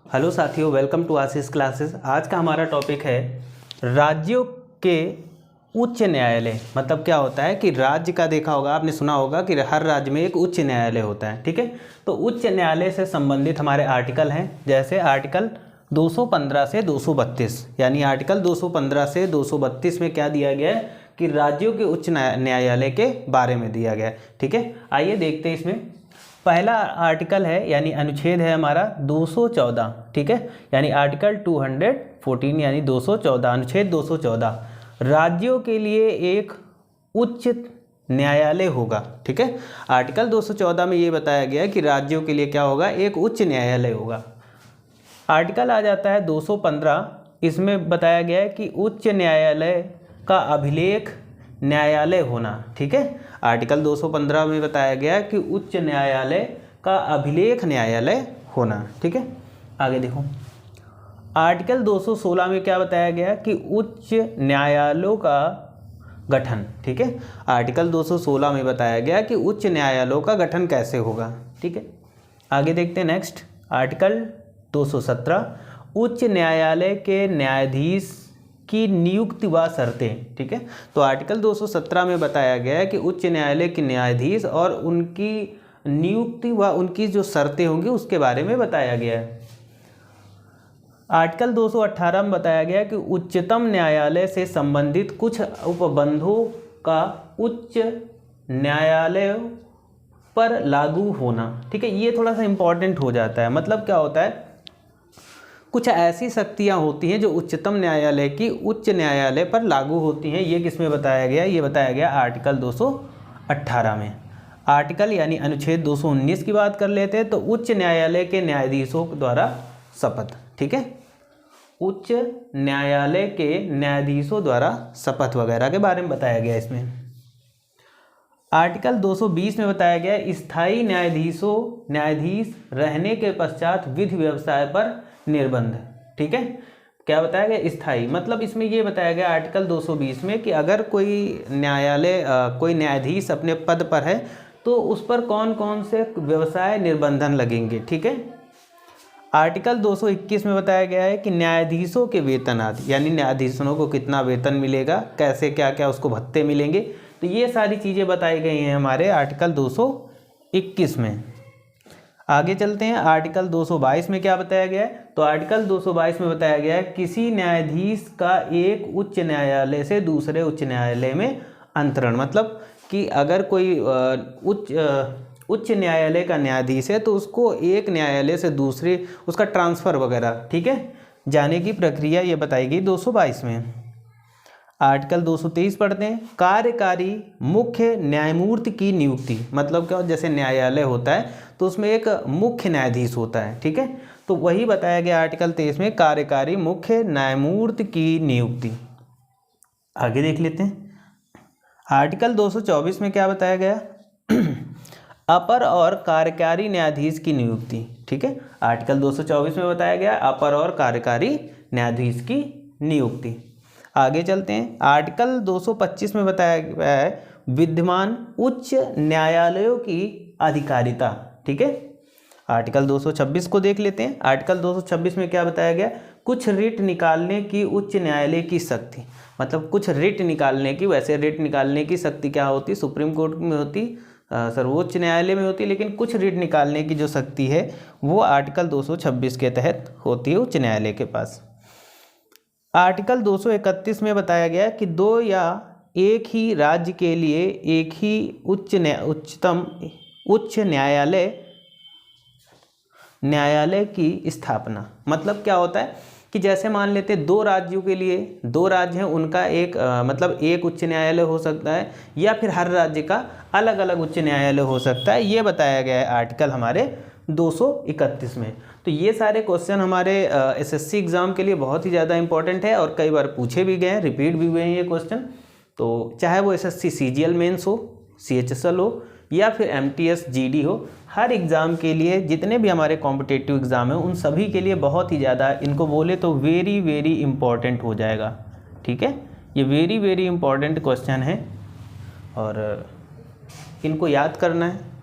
Hello साथियों, welcome to Ashish classes. आज का हमारा टॉपिक है राज्यों के उच्च न्यायालय। मतलब क्या होता है कि राज्य का देखा होगा, आपने सुना होगा कि हर राज्य में एक उच्च न्यायालय होता है। ठीक है, तो उच्च न्यायालय से संबंधित हमारे आर्टिकल हैं, जैसे आर्टिकल 215 से 232। यानी आर्टिकल 215 से 232 में क्या दिया गया है कि राज्यों के उच्च न्यायालय के बारे में दिया गया है। ठीक है, आइए देखते हैं। इसमें पहला आर्टिकल है यानी अनुच्छेद है हमारा 214। ठीक है, यानी आर्टिकल 214 यानी 214, अनुच्छेद 214, राज्यों के लिए एक उच्च न्यायालय होगा। ठीक है, आर्टिकल 214 में ये बताया गया है कि राज्यों के लिए क्या होगा, एक उच्च न्यायालय होगा। आर्टिकल आ जाता है 215, इसमें बताया गया है कि उच्च न्यायालय का अभिलेख न्यायालय होना। ठीक है, आर्टिकल 215 में बताया गया कि उच्च न्यायालय का अभिलेख न्यायालय होना। ठीक है, आगे देखो आर्टिकल 216 में क्या बताया गया कि उच्च न्यायालयों का गठन। ठीक है, आर्टिकल 216 में बताया गया कि उच्च न्यायालयों का गठन कैसे होगा। ठीक है, आगे देखते हैं नेक्स्ट आर्टिकल 217, उच्च न्यायालय के न्यायाधीश की नियुक्ति व शर्तें। ठीक है, तो आर्टिकल 217 में बताया गया है कि उच्च न्यायालय के न्यायाधीश और उनकी नियुक्ति व उनकी जो शर्तें होंगी उसके बारे में बताया गया है। आर्टिकल 218 में बताया गया कि उच्चतम न्यायालय से संबंधित कुछ उपबंधों का उच्च न्यायालय पर लागू होना। ठीक है, ये थोड़ा सा इम्पोर्टेंट हो जाता है। मतलब क्या होता है, कुछ ऐसी शक्तियां होती हैं जो उच्चतम न्यायालय की उच्च न्यायालय पर लागू होती हैं। ये किस में बताया गया, ये बताया गया आर्टिकल 218 में। आर्टिकल यानी अनुच्छेद 219 की बात कर लेते हैं, तो उच्च न्यायालय के न्यायाधीशों द्वारा शपथ। ठीक है, उच्च न्यायालय के न्यायाधीशों द्वारा शपथ वगैरह के बारे में बताया गया इसमें। आर्टिकल 220 में बताया गया स्थायी न्यायाधीश रहने के पश्चात विधि व्यवसाय पर निर्बंध। ठीक है, क्या बताया गया, स्थायी। मतलब इसमें ये बताया गया आर्टिकल 220 में कि अगर कोई न्यायाधीश अपने पद पर है तो उस पर कौन कौन से व्यवसाय निर्बंधन लगेंगे। ठीक है, आर्टिकल 221 में बताया गया है कि न्यायाधीशों के वेतन आदि, यानी न्यायाधीशों को कितना वेतन मिलेगा, कैसे क्या क्या उसको भत्ते मिलेंगे, तो ये सारी चीज़ें बताई गई हैं हमारे आर्टिकल 221 में। आगे चलते हैं, आर्टिकल 222 में क्या बताया गया है, तो आर्टिकल 222 में बताया गया है किसी न्यायाधीश का एक उच्च न्यायालय से दूसरे उच्च न्यायालय में अंतरण। मतलब कि अगर कोई उच्च न्यायालय का न्यायाधीश है तो उसको एक न्यायालय से दूसरे उसका ट्रांसफ़र वगैरह, ठीक है, जाने की प्रक्रिया ये बताई गई 222 में। आर्टिकल 223 पढ़ते हैं, कार्यकारी मुख्य न्यायमूर्ति की नियुक्ति। मतलब क्या, जैसे न्यायालय होता है तो उसमें एक मुख्य न्यायाधीश होता है। ठीक है, तो वही बताया गया आर्टिकल 23 में, कार्यकारी मुख्य न्यायमूर्ति की नियुक्ति। आगे देख लेते हैं, आर्टिकल 224 में क्या बताया गया, अपर और कार्यकारी न्यायाधीश की नियुक्ति। ठीक है, आर्टिकल 224 में बताया गया अपर और कार्यकारी न्यायाधीश की नियुक्ति। आगे चलते हैं, आर्टिकल 225 में बताया गया है विद्यमान उच्च न्यायालयों की अधिकारिता। ठीक है, आर्टिकल 226 को देख लेते हैं। आर्टिकल 226 में क्या बताया गया, कुछ रिट निकालने की उच्च न्यायालय की शक्ति। मतलब कुछ रिट निकालने की, वैसे रिट निकालने की शक्ति क्या होती, सुप्रीम कोर्ट में होती, सर्वोच्च न्यायालय में होती, लेकिन कुछ रिट निकालने की जो शक्ति है वो आर्टिकल 226 के तहत होती है उच्च न्यायालय के पास। आर्टिकल 231 में बताया गया कि दो या एक ही राज्य के लिए एक ही उच्च न्यायालय की स्थापना। मतलब क्या होता है कि जैसे मान लेते हैं दो राज्यों के लिए, दो राज्य हैं, उनका एक मतलब एक उच्च न्यायालय हो सकता है, या फिर हर राज्य का अलग अलग उच्च न्यायालय हो सकता है। ये बताया गया है आर्टिकल हमारे 231 में। तो ये सारे क्वेश्चन हमारे एसएससी एग्ज़ाम के लिए बहुत ही ज़्यादा इंपॉर्टेंट है और कई बार पूछे भी गए हैं, रिपीट भी हुए हैं ये क्वेश्चन। तो चाहे वो एसएससी सीजीएल मेंस हो, सीएचएसएल हो, या फिर एमटीएस जीडी हो, हर एग्ज़ाम के लिए जितने भी हमारे कॉम्पिटिटिव एग्ज़ाम हैं उन सभी के लिए बहुत ही ज़्यादा, इनको बोले तो वेरी वेरी इंपॉर्टेंट हो जाएगा। ठीक है, ये वेरी वेरी इंपॉर्टेंट क्वेश्चन है और इनको याद करना है।